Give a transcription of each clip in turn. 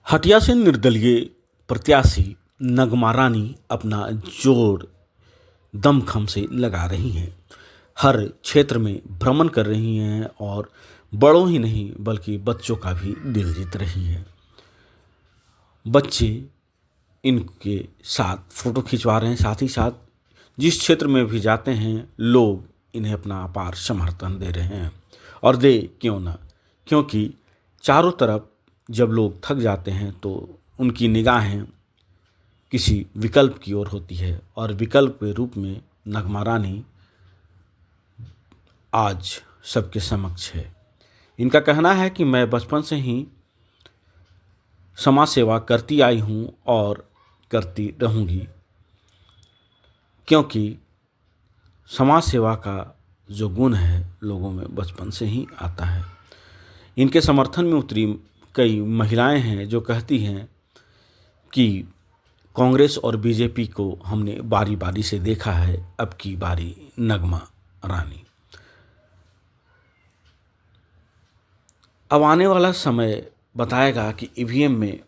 हटिया से निर्दलीय प्रत्याशी नगमा रानी अपना जोर दमखम से लगा रही हैं। हर क्षेत्र में भ्रमण कर रही हैं और बड़ों ही नहीं बल्कि बच्चों का भी दिल जीत रही हैं। बच्चे इनके साथ फ़ोटो खिंचवा रहे हैं, साथ ही साथ जिस क्षेत्र में भी जाते हैं लोग इन्हें अपना अपार समर्थन दे रहे हैं। और दे क्यों ना, क्योंकि चारों तरफ जब लोग थक जाते हैं तो उनकी निगाहें किसी विकल्प की ओर होती है और विकल्प के रूप में नगमा रानी आज सबके समक्ष है। इनका कहना है कि मैं बचपन से ही समाज सेवा करती आई हूँ और करती रहूँगी, क्योंकि समाज सेवा का जो गुण है लोगों में बचपन से ही आता है। इनके समर्थन में उतरी कई महिलाएं हैं जो कहती हैं कि कांग्रेस और बीजेपी को हमने बारी बारी से देखा है, अब की बारी नगमा रानी। अब आने वाला समय बताएगा कि ईवीएम में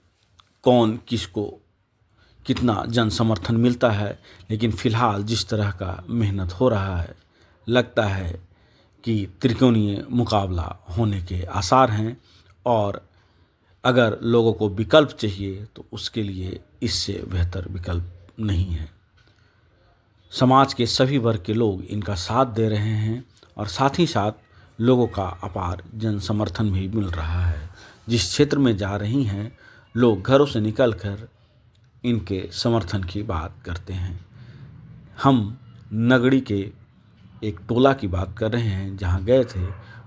कौन किसको कितना जन समर्थन मिलता है, लेकिन फ़िलहाल जिस तरह का मेहनत हो रहा है लगता है कि त्रिकोणीय मुकाबला होने के आसार हैं। और अगर लोगों को विकल्प चाहिए तो उसके लिए इससे बेहतर विकल्प नहीं है। समाज के सभी वर्ग के लोग इनका साथ दे रहे हैं और साथ ही साथ लोगों का अपार जन समर्थन भी मिल रहा है। जिस क्षेत्र में जा रही हैं लोग घरों से निकलकर इनके समर्थन की बात करते हैं। हम नगड़ी के एक टोला की बात कर रहे हैं जहां गए थे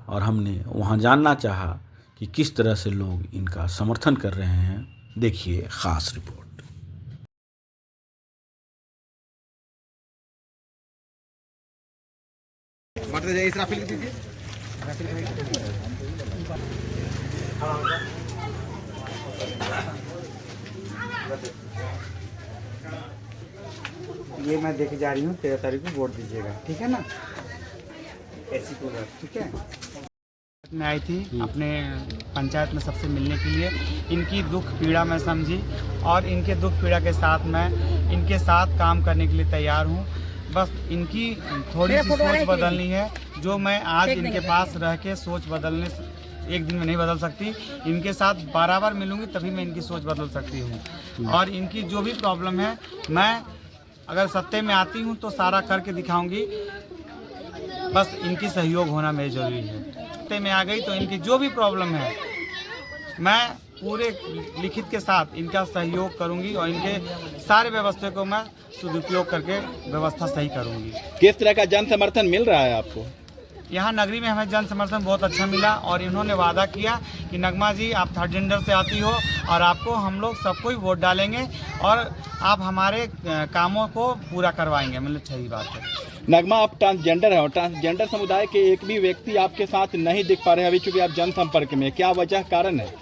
और हमने वहां जानना चाहा कि किस तरह से लोग इनका समर्थन कर रहे हैं। देखिए खास रिपोर्ट। ये मैं देके जा रही हूँ 13 तारीख को वोट दीजिएगा, ठीक है ना? ऐसी कोई बात, ठीक है। मैं आई थी अपने पंचायत में सबसे मिलने के लिए। इनकी दुख पीड़ा मैं समझी और इनके दुख पीड़ा के साथ मैं इनके साथ काम करने के लिए तैयार हूँ। बस इनकी थोड़ी सी सोच बदलनी है। जो मैं आज इनके पास रह के सोच बदलने एक दिन में नहीं बदल सकती। इनके साथ बार मिलूंगी तभी मैं इनकी सोच बदल सकती हूँ। और इनकी जो भी प्रॉब्लम है मैं अगर सत्ते में आती हूँ तो सारा करके दिखाऊंगी। बस इनकी सहयोग होना मेरी जरूरी है। सत्ते में आ गई तो इनकी जो भी प्रॉब्लम है मैं पूरे लिखित के साथ इनका सहयोग करूंगी और इनके सारे व्यवस्था को मैं सदुपयोग करके व्यवस्था सही करूंगी। किस तरह का जन समर्थन मिल रहा है आपको? यहाँ नगरी में हमें जन समर्थन बहुत अच्छा मिला और इन्होंने वादा किया कि नगमा जी आप थर्ड जेंडर से आती हो और आपको हम लोग सबको ही वोट डालेंगे और आप हमारे कामों को पूरा करवाएंगे। मतलब सही बात है। नगमा आप ट्रांसजेंडर है और ट्रांसजेंडर समुदाय के एक भी व्यक्ति आपके साथ नहीं दिख पा रहे हैं अभी, चूंकि आप जनसंपर्क में, क्या वजह कारण है?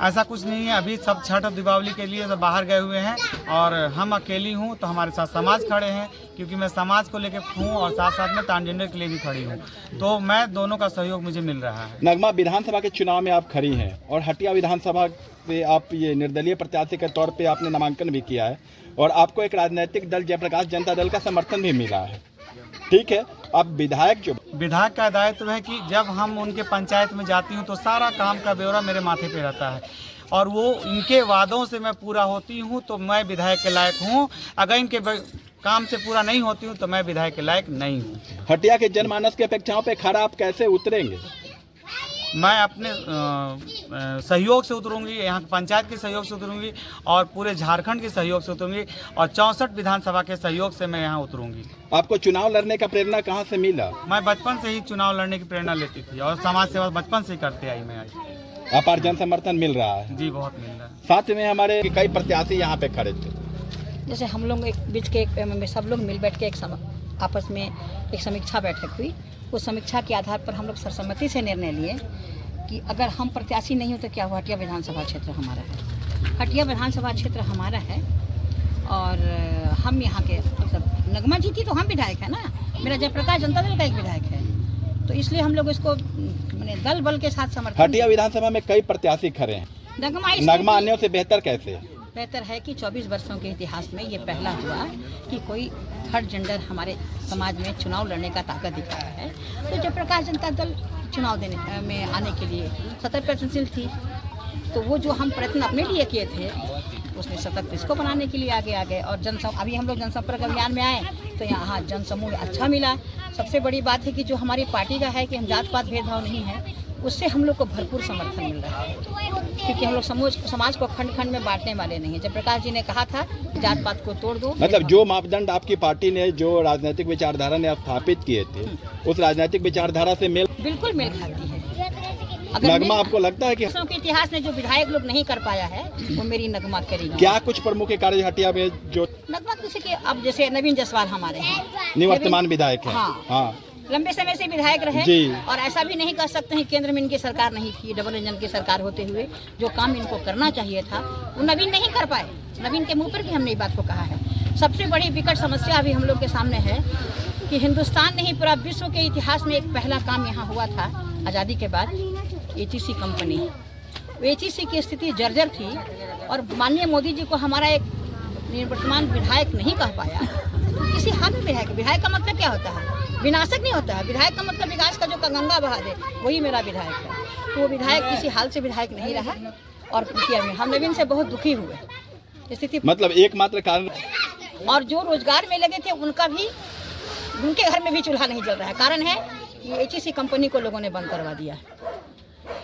ऐसा कुछ नहीं है। अभी सब छठ और दीपावली के लिए सब बाहर गए हुए हैं और हम अकेली हूँ तो हमारे साथ समाज खड़े हैं, क्योंकि मैं समाज को लेकर हूँ और साथ साथ में ट्रांसजेंडर के लिए भी खड़ी हूँ। तो मैं दोनों का सहयोग मुझे मिल रहा है। नगमा, विधानसभा के चुनाव में आप खड़ी हैं और हटिया विधानसभा पे आप ये निर्दलीय प्रत्याशी के तौर पे आपने नामांकन भी किया है और आपको एक राजनीतिक दल जयप्रकाश जनता दल का समर्थन भी मिला है, ठीक है। अब विधायक का दायित्व है कि जब हम उनके पंचायत में जाती हूँ तो सारा काम का ब्यौरा मेरे माथे पे रहता है और वो इनके वादों से मैं पूरा होती हूँ तो मैं विधायक के लायक हूँ। अगर इनके काम से पूरा नहीं होती हूँ तो मैं विधायक के लायक नहीं हूँ। हटिया के जनमानस की अपेक्षाओं पे खरा आप कैसे उतरेंगे? मैं अपने सहयोग से उतरूंगी, यहाँ पंचायत के सहयोग से उतरूंगी और पूरे झारखंड के सहयोग से उतरूंगी और 64 विधानसभा के सहयोग से मैं यहाँ उतरूंगी। आपको चुनाव लड़ने का प्रेरणा कहाँ से मिला? मैं बचपन से ही चुनाव लड़ने की प्रेरणा लेती थी और समाज सेवा बचपन से ही करते आई मैं। अपार जन समर्थन मिल रहा है? जी बहुत मिल रहा है। साथ में हमारे कई प्रत्याशी यहाँ पे खड़े थे। जैसे हम लोग एक बीच के एक सब लोग मिल बैठ के आपस में एक समीक्षा बैठक हुई। उस समीक्षा के आधार पर हम लोग सर्वसम्मति से निर्णय लिए कि अगर हम प्रत्याशी नहीं हो तो क्या हुआ, हटिया विधानसभा क्षेत्र हमारा है। हटिया विधानसभा क्षेत्र हमारा है और हम यहाँ के मतलब नगमा जीती तो हम विधायक है ना, मेरा जयप्रकाश जनता दल का एक विधायक है, तो इसलिए हम लोग इसको मैंने दल बल के साथ समर्थन। हटिया विधानसभा में कई प्रत्याशी खड़े हैं, नगमा इसलिए नगमा अन्यों से बेहतर कैसे है? बेहतर है कि 24 वर्षों के इतिहास में ये पहला हुआ कि कोई थर्ड जेंडर हमारे समाज में चुनाव लड़ने का ताकत दिखाया है। तो जयप्रकाश जनता दल चुनाव देने में आने के लिए सतत प्रयत्नशील थी। तो वो जो हम प्रयत्न अपने लिए किए थे उसने सतत इसको बनाने के लिए आगे आ गए। और अभी हम लोग जनसंपर्क अभियान में आए तो यहाँ जनसमूह अच्छा मिला। सबसे बड़ी बात है कि जो हमारी पार्टी का है कि हम जात पात भेदभाव नहीं है, उससे हम लोग को भरपूर समर्थन मिल रहा है, क्योंकि हम लोग समाज को खंड खंड में बांटने वाले नहीं है। जयप्रकाश जी ने कहा था कि जात पात को तोड़ दो। मतलब जो मापदंड आपकी पार्टी ने, जो राजनीतिक विचारधारा ने स्थापित किए थे, उस राजनीतिक विचारधारा से बिल्कुल मेल खाती है। नगमा आपको लगता है कि के इतिहास में जो विधायक लोग नहीं कर पाया है वो मेरी नगमा करेगी। क्या कुछ प्रमुख कार्य हटिया में जो नगमा किसी के, अब जैसे नवीन जायसवाल हमारे हैं, निवर्तमान विधायक है, हाँ, लंबे समय से विधायक रहे जी। और ऐसा भी नहीं कह सकते हैं केंद्र में इनकी सरकार नहीं थी। डबल इंजन की सरकार होते हुए जो काम इनको करना चाहिए था वो नवीन नहीं कर पाए। नवीन के मुंह पर भी हमने ये बात को कहा है। सबसे बड़ी विकट समस्या अभी हम लोग के सामने है कि हिंदुस्तान नहीं पूरा विश्व के इतिहास में एक पहला काम यहाँ हुआ था आज़ादी के बाद, एचईसी कंपनी। एचईसी की स्थिति जर्जर थी और माननीय मोदी जी को हमारा एक निवर्तमान विधायक नहीं कह पाया। तो किसी हाल में विधायक का मतलब क्या होता है? विनाशक नहीं होता है। विधायक का मतलब विकास का जो गंगा बहा दे, वही मेरा विधायक है। तो वो विधायक किसी हाल से विधायक नहीं रहा और किया में हम नवीन से बहुत दुखी हुए स्थिति। मतलब एकमात्र कारण, और जो रोजगार में लगे थे उनका भी, उनके घर में भी चूल्हा नहीं जल रहा है। कारण है कि एचईसी कंपनी को लोगों ने बंद करवा दिया।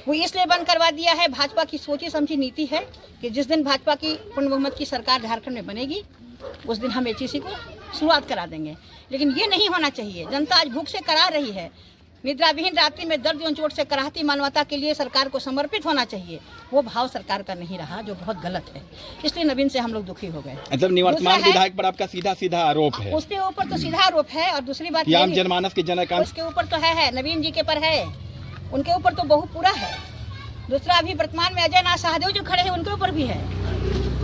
वो इसलिए बंद करवा दिया है, भाजपा की सोची समझी नीति है कि जिस दिन भाजपा की पूर्ण बहुमत की सरकार झारखंड में बनेगी उस दिन हम एचईसी को शुरुआत करा देंगे। लेकिन ये नहीं होना चाहिए। जनता आज भूख से करा रही है, निद्राविहीन रात्रि में दर्द एवं चोट से कराहती मानवता के लिए सरकार को समर्पित होना चाहिए। वो भाव सरकार का नहीं रहा, जो बहुत गलत है। इसलिए नवीन से हम लोग दुखी हो गए। मतलब निवर्तमान विधायक पर आपका सीधा सीधा आरोप है? उसके ऊपर तो सीधा आरोप है। और दूसरी बात आम जनमानस के जनक उसके ऊपर तो है, नवीन जी के पर है, उनके ऊपर तो बहुत पूरा है। दूसरा अभी वर्तमान में अजय नाथ शाहदेव जो खड़े हैं उनके ऊपर भी है।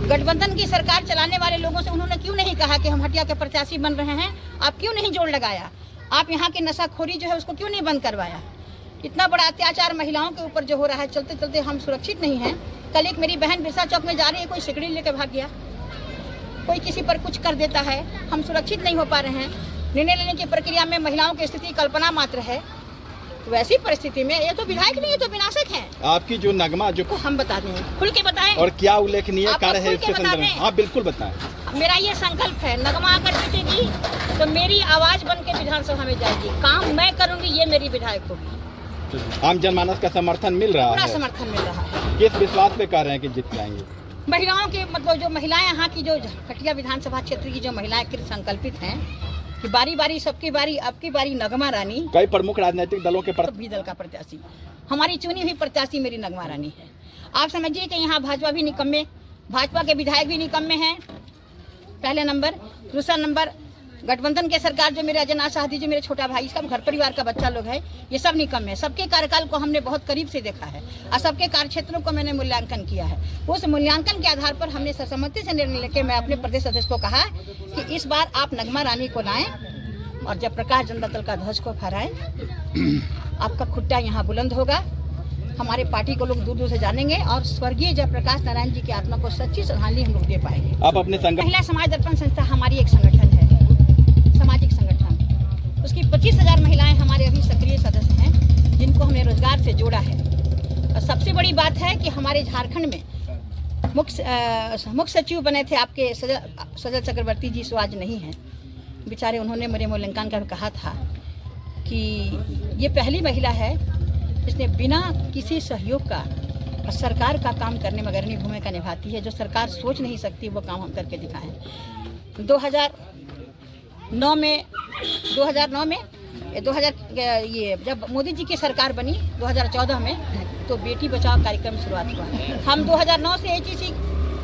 गठबंधन की सरकार चलाने वाले लोगों से उन्होंने क्यों नहीं कहा कि हम हटिया के प्रत्याशी बन रहे हैं? आप क्यों नहीं जोड़ लगाया? आप यहाँ की नशाखोरी जो है उसको क्यों नहीं बंद करवाया? इतना बड़ा अत्याचार महिलाओं के ऊपर जो हो रहा है, चलते चलते हम सुरक्षित नहीं हैं। कल एक मेरी बहन बिरसा चौक में जा रही है, कोई सिकड़ी लेकर भाग गया, कोई किसी पर कुछ कर देता है, हम सुरक्षित नहीं हो पा रहे हैं। निर्णय लेने की प्रक्रिया में महिलाओं की स्थिति कल्पना मात्र है। वैसी परिस्थिति में ये तो विधायक नहीं, ये तो विनाशक है। आपकी जो नगमा जो हम बता दें, खुल के बताएं। और क्या उल्लेखनीय आप कार्य है खुल इसके के बता संदर्भ में? दें। हाँ बिल्कुल बताएं। मेरा ये संकल्प है, नगमा अगर जीतेगी तो मेरी आवाज बन के विधानसभा में जाएगी। काम मैं करूंगी, ये मेरी विधायक होगी। आम जनमानस का समर्थन मिल रहा पूरा है? समर्थन मिल रहा है। किस विश्वास पे कह रहे हैं कि जीत जाएंगे? महिलाओं के मतलब जो महिलाएं यहाँ की, जो हटिया विधानसभा क्षेत्र की जो महिलाएं कृत संकल्पित हैं कि बारी बारी सबकी बारी, अब की बारी नगमा रानी। कई प्रमुख राजनीतिक दलों के भी दल का प्रत्याशी, हमारी चुनी हुई प्रत्याशी मेरी नगमा रानी है। आप समझिए कि यहाँ भाजपा भी निकम्मे, भाजपा के विधायक भी निकम्मे हैं, पहले नंबर। दूसरा नंबर गठबंधन के सरकार जो मेरे अजय नाथ शाहदेव, जो मेरे छोटा भाई, सब घर परिवार का बच्चा लोग है, ये सब निकम्मे। सबके कार्यकाल को हमने बहुत करीब से देखा है और सबके कार्य क्षेत्रों को मैंने मूल्यांकन किया है। उस मूल्यांकन के आधार पर हमने सर्वसम्मति से निर्णय लेकर मैं अपने प्रदेश अध्यक्ष को कहा कि इस बार आप नगमा रानी को लाएं और जयप्रकाश जनता दल का ध्वज को फहराएं। आपका खुट्टा यहाँ बुलंद होगा, हमारे पार्टी को लोग दूर दूर से जानेंगे और स्वर्गीय जयप्रकाश नारायण जी की आत्मा को सच्ची श्रद्धांजलि हम लोग दे पाएंगे। आप अपने महिला समाज दर्पण संस्था हमारी एक संगठन है, सामाजिक संगठन। उसकी 25,000 महिलाएं हमारे अभी सक्रिय सदस्य हैं, जिनको हमने रोजगार से जोड़ा है। और सबसे बड़ी बात है कि हमारे झारखंड में मुख्य सचिव बने थे आपके सजल चक्रवर्ती जी, सो आज नहीं है बेचारे। उन्होंने मेरे मूल्यांकन कर कहा था कि ये पहली महिला है जिसने बिना किसी सहयोग का और सरकार का काम करने में अग्रणी भूमिका निभाती है। जो सरकार सोच नहीं सकती वो काम हम करके दिखाएं। 2009 में ये जब मोदी जी की सरकार बनी 2014 में, तो बेटी बचाओ कार्यक्रम शुरुआत हुआ। हम 2009 से एचईसी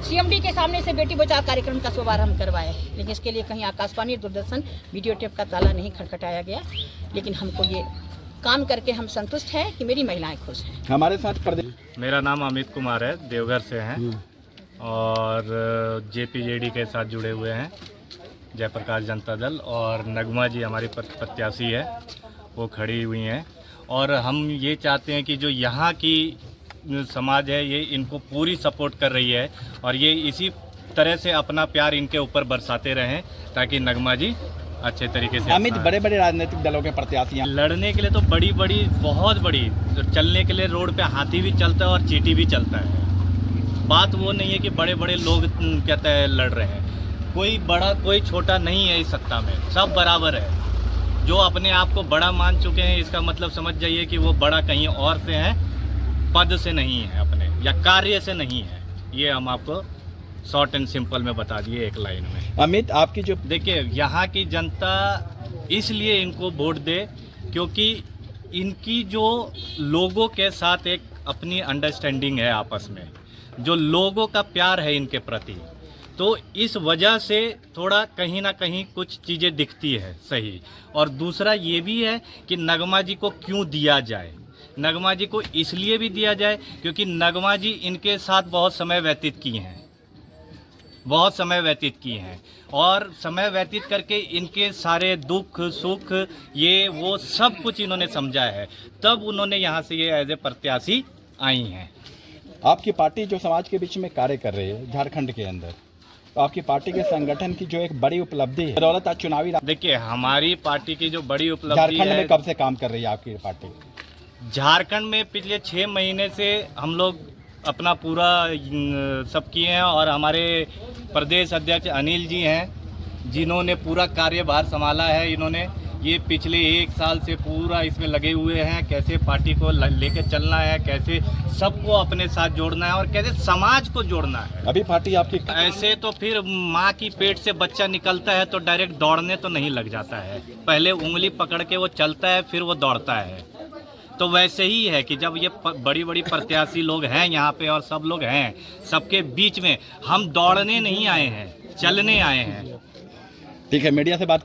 सीएमडी के सामने से बेटी बचाओ कार्यक्रम का शुभारंभ करवाए, लेकिन इसके लिए कहीं आकाशवाणी, दूरदर्शन, वीडियो टेप का ताला नहीं खटखटाया गया। लेकिन हमको ये काम करके हम संतुष्ट हैं कि मेरी महिलाएं खुश हैं। हमारे साथ प्रदेश। मेरा नाम अमित कुमार है, देवघर से हैं और जेपीजेडी के साथ जुड़े हुए हैं, जयप्रकाश जनता दल। और नगमा जी हमारी प्रत्याशी है, वो खड़ी हुई हैं। और हम ये चाहते हैं कि जो यहाँ की समाज है ये इनको पूरी सपोर्ट कर रही है और ये इसी तरह से अपना प्यार इनके ऊपर बरसाते रहें ताकि नगमा जी अच्छे तरीके से अमित, बड़े बड़े राजनीतिक दलों के प्रत्याशी हैं। लड़ने के लिए तो बड़ी बड़ी बहुत बड़ी, चलने के लिए रोड पे हाथी भी चलता है और चींटी भी चलता है। बात वो नहीं है कि बड़े बड़े लोग कहते हैं लड़ रहे हैं, कोई बड़ा कोई छोटा नहीं है इस सत्ता में, सब बराबर है। जो अपने आप को बड़ा मान चुके हैं इसका मतलब समझ जाइए कि वो बड़ा कहीं और से है, पद से नहीं है अपने या कार्य से नहीं है। ये हम आपको शॉर्ट एंड सिंपल में बता दिए एक लाइन में। अमित, आपकी जो देखिए यहाँ की जनता इसलिए इनको वोट दे क्योंकि इनकी जो लोगों के साथ एक अपनी अंडरस्टैंडिंग है आपस में, जो लोगों का प्यार है इनके प्रति, तो इस वजह से थोड़ा कहीं ना कहीं कुछ चीज़ें दिखती है सही। और दूसरा ये भी है कि नगमा जी को क्यों दिया जाए। नगमा जी को इसलिए भी दिया जाए क्योंकि नगमा जी इनके साथ बहुत समय व्यतीत किए हैं, बहुत समय व्यतीत किए हैं और समय व्यतीत करके इनके सारे दुख सुख ये वो सब कुछ इन्होंने समझा है, तब उन्होंने यहाँ से ये एज ए प्रत्याशी आई हैं। आपकी पार्टी जो समाज के बीच में कार्य कर रही है झारखंड के अंदर, तो आपकी पार्टी के संगठन की जो एक बड़ी उपलब्धि है बदौलत आज चुनावी देखिए हमारी पार्टी की जो बड़ी उपलब्धि झारखंड है, में कब से काम कर रही है आपकी पार्टी? झारखंड में पिछले 6 महीने से हम लोग अपना पूरा सब किए हैं और हमारे प्रदेश अध्यक्ष अनिल जी हैं जिन्होंने पूरा कार्यभार संभाला है। इन्होंने ये पिछले 1 साल से पूरा इसमें लगे हुए हैं, कैसे पार्टी को लेके चलना है, कैसे सबको अपने साथ जोड़ना है और कैसे समाज को जोड़ना है। अभी पार्टी आपकी ऐसे तो फिर माँ की पेट से बच्चा निकलता है तो डायरेक्ट दौड़ने तो नहीं लग जाता है, पहले उंगली पकड़ के वो चलता है फिर वो दौड़ता है। तो वैसे ही है कि जब ये बड़ी बड़ी प्रत्याशी लोग हैं यहाँ पे और सब लोग हैं, सबके बीच में हम दौड़ने नहीं आए हैं, चलने आए हैं। ठीक है, मीडिया से बात